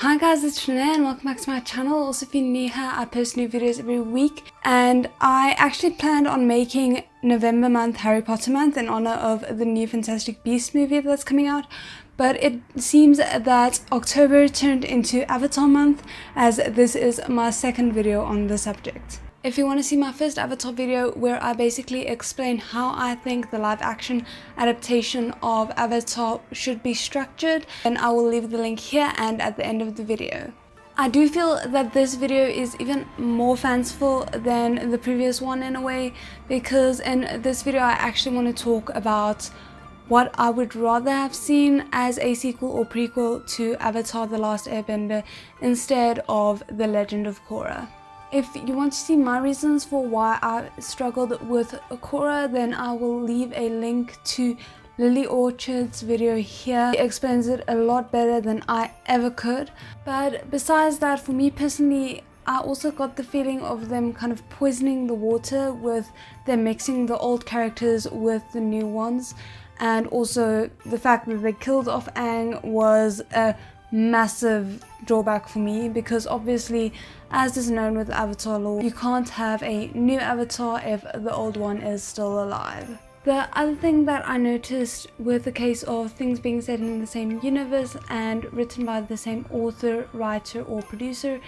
Hi guys, it's Jeanet and welcome back to my channel. Also, if you're new here, I post new videos every week, and I actually planned on making November month Harry Potter month in honor of the new Fantastic Beasts movie that's coming out, but it seems that October turned into Avatar month, as this is my second video on the subject. If you want to see my first Avatar video where I basically explain how I think the live action adaptation of Avatar should be structured, then I will leave the link here and at the end of the video. I do feel that this video is even more fanciful than the previous one in a way, because in this video I actually want to talk about what I would rather have seen as a sequel or prequel to Avatar: The Last Airbender instead of The Legend of Korra. If you want to see my reasons for why I struggled with Korra, then I will leave a link to Lily Orchard's video here. It explains it a lot better than I ever could. But besides that, for me personally, I also got the feeling of them kind of poisoning the water with them mixing the old characters with the new ones. And also the fact that they killed off Aang was a massive drawback for me, because obviously, as is known with Avatar lore, you can't have a new Avatar if the old one is still alive. The other thing that I noticed with the case of things being set in the same universe and written by the same author, writer or producer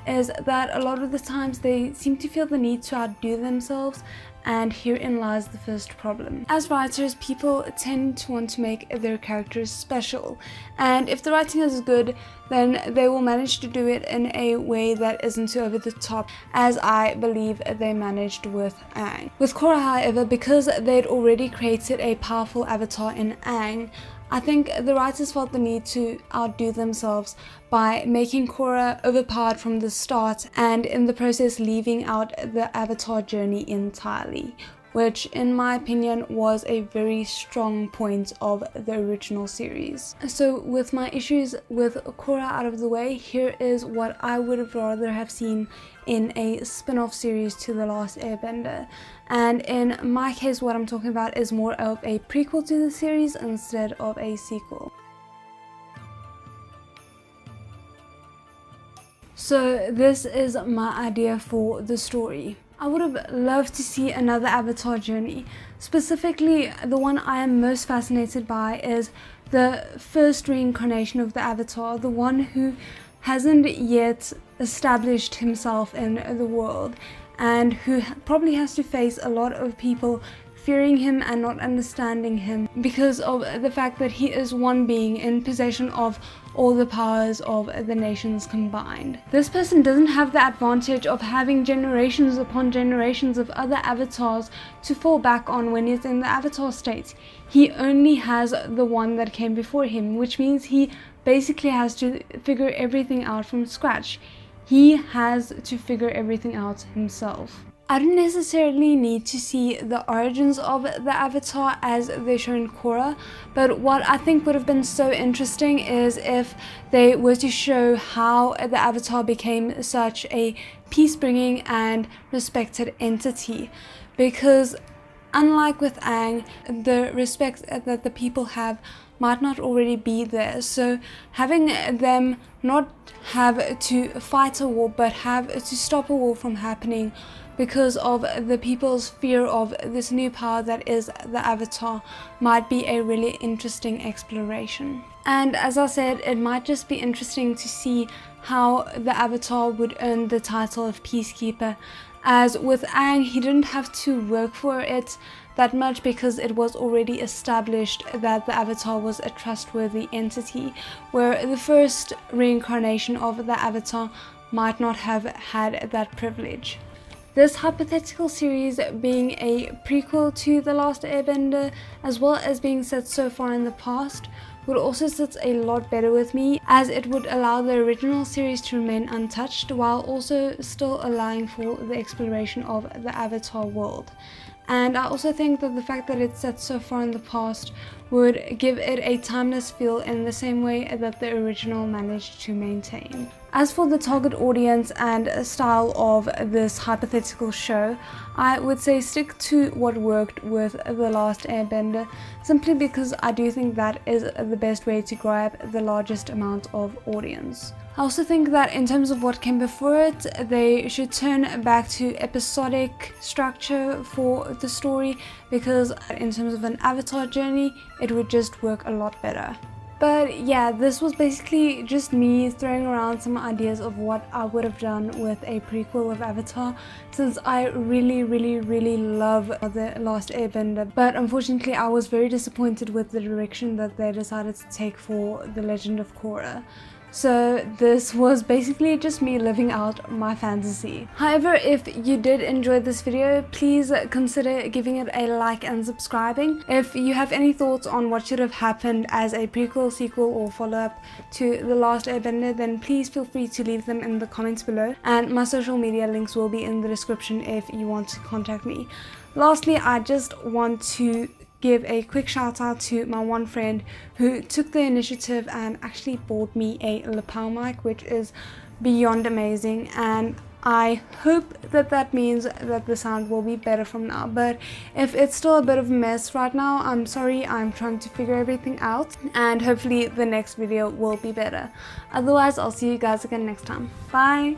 is that a lot of the times they seem to feel the need to outdo themselves, and herein lies the first problem. As writers, people tend to want to make their characters special, and if the writing is good, then they will manage to do it in a way that isn't too over the top, as I believe they managed with Aang. With Korra, however, because they'd already created a powerful avatar in Aang, I think the writers felt the need to outdo themselves by making Korra overpowered from the start, and in the process leaving out the Avatar journey entirely, which in my opinion was a very strong point of the original series. So with my issues with Korra out of the way, here is what I would have rather have seen in a spin-off series to The Last Airbender. And in my case, what I'm talking about is more of a prequel to the series instead of a sequel. So this is my idea for the story. I would have loved to see another Avatar journey. Specifically, the one I am most fascinated by is the first reincarnation of the Avatar, the one who hasn't yet established himself in the world, and who probably has to face a lot of people fearing him and not understanding him because of the fact that he is one being in possession of all the powers of the nations combined. This person doesn't have the advantage of having generations upon generations of other avatars to fall back on when he's in the avatar state. He only has the one that came before him, which means he basically has to figure everything out from scratch. He has to figure everything out himself. I don't necessarily need to see the origins of the Avatar as they show in Korra, but what I think would have been so interesting is if they were to show how the Avatar became such a peace-bringing and respected entity, because unlike with Aang, the respect that the people have might not already be there. So having them not have to fight a war but have to stop a war from happening because of the people's fear of this new power that is the Avatar might be a really interesting exploration. And as I said, it might just be interesting to see how the Avatar would earn the title of Peacekeeper, as with Aang he didn't have to work for it that much because it was already established that the Avatar was a trustworthy entity, where the first reincarnation of the Avatar might not have had that privilege. This hypothetical series being a prequel to The Last Airbender, as well as being set so far in the past, would also sit a lot better with me, as it would allow the original series to remain untouched while also still allowing for the exploration of the Avatar world. And I also think that the fact that it's set so far in the past would give it a timeless feel in the same way that the original managed to maintain. As for the target audience and style of this hypothetical show, I would say stick to what worked with The Last Airbender, simply because I do think that is the best way to grab the largest amount of audience. I also think that in terms of what came before it, they should turn back to episodic structure for the story, because in terms of an Avatar journey, it would just work a lot better. But yeah, this was basically just me throwing around some ideas of what I would have done with a prequel of Avatar, since I really love The Last Airbender. But unfortunately, I was very disappointed with the direction that they decided to take for The Legend of Korra. So this was basically just me living out my fantasy. However, if you did enjoy this video, please consider giving it a like and subscribing. If you have any thoughts on what should have happened as a prequel, sequel or follow-up to The Last Airbender, then please feel free to leave them in the comments below, and my social media links will be in the description if you want to contact me. Lastly, I just want to give a quick shout out to my one friend who took the initiative and actually bought me a lapel mic, which is beyond amazing, and I hope that that means that the sound will be better from now. But if it's still a bit of a mess right now, I'm sorry, I'm trying to figure everything out, and hopefully the next video will be better. Otherwise, I'll see you guys again next time. Bye!